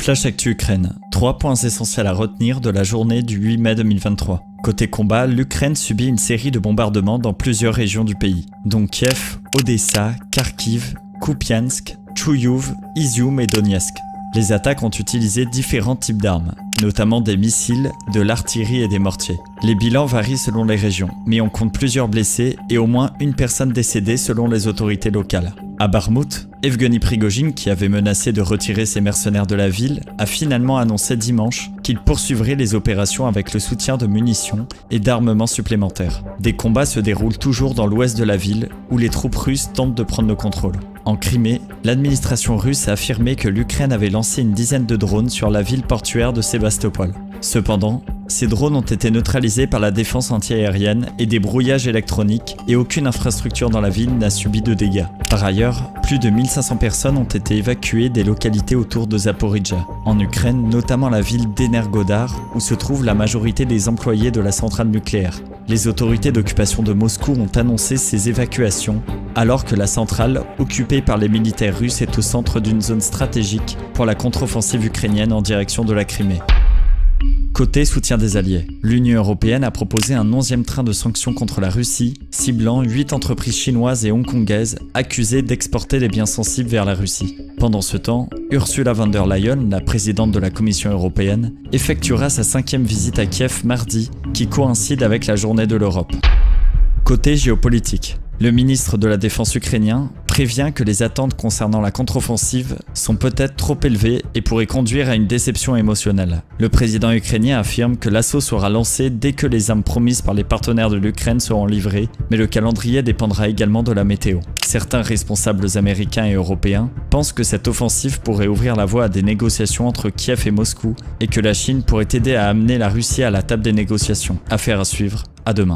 Flash Actu Ukraine. 3 points essentiels à retenir de la journée du 8 mai 2023. Côté combat, l'Ukraine subit une série de bombardements dans plusieurs régions du pays, dont Kiev, Odessa, Kharkiv, Kupiansk, Chouyuv, Izium et Donetsk. Les attaques ont utilisé différents types d'armes, notamment des missiles, de l'artillerie et des mortiers. Les bilans varient selon les régions, mais on compte plusieurs blessés et au moins une personne décédée selon les autorités locales. À Bakhmout, Evgeny Prigojine, qui avait menacé de retirer ses mercenaires de la ville, a finalement annoncé dimanche qu'il poursuivrait les opérations avec le soutien de munitions et d'armements supplémentaires. Des combats se déroulent toujours dans l'ouest de la ville, où les troupes russes tentent de prendre le contrôle. En Crimée, l'administration russe a affirmé que l'Ukraine avait lancé une dizaine de drones sur la ville portuaire de Sébastopol. Cependant, ces drones ont été neutralisés par la défense antiaérienne et des brouillages électroniques et aucune infrastructure dans la ville n'a subi de dégâts. Par ailleurs, plus de 1500 personnes ont été évacuées des localités autour de Zaporijjia, en Ukraine, notamment la ville d'Energodar où se trouve la majorité des employés de la centrale nucléaire. Les autorités d'occupation de Moscou ont annoncé ces évacuations alors que la centrale, occupée par les militaires russes, est au centre d'une zone stratégique pour la contre-offensive ukrainienne en direction de la Crimée. Côté soutien des alliés, l'Union européenne a proposé un 11e train de sanctions contre la Russie, ciblant 8 entreprises chinoises et hongkongaises accusées d'exporter des biens sensibles vers la Russie. Pendant ce temps, Ursula von der Leyen, la présidente de la Commission européenne, effectuera sa 5e visite à Kiev mardi, qui coïncide avec la journée de l'Europe. Côté géopolitique, le ministre de la Défense ukrainien prévient que les attentes concernant la contre-offensive sont peut-être trop élevées et pourraient conduire à une déception émotionnelle. Le président ukrainien affirme que l'assaut sera lancé dès que les armes promises par les partenaires de l'Ukraine seront livrées, mais le calendrier dépendra également de la météo. Certains responsables américains et européens pensent que cette offensive pourrait ouvrir la voie à des négociations entre Kiev et Moscou et que la Chine pourrait aider à amener la Russie à la table des négociations. Affaire à suivre. À demain.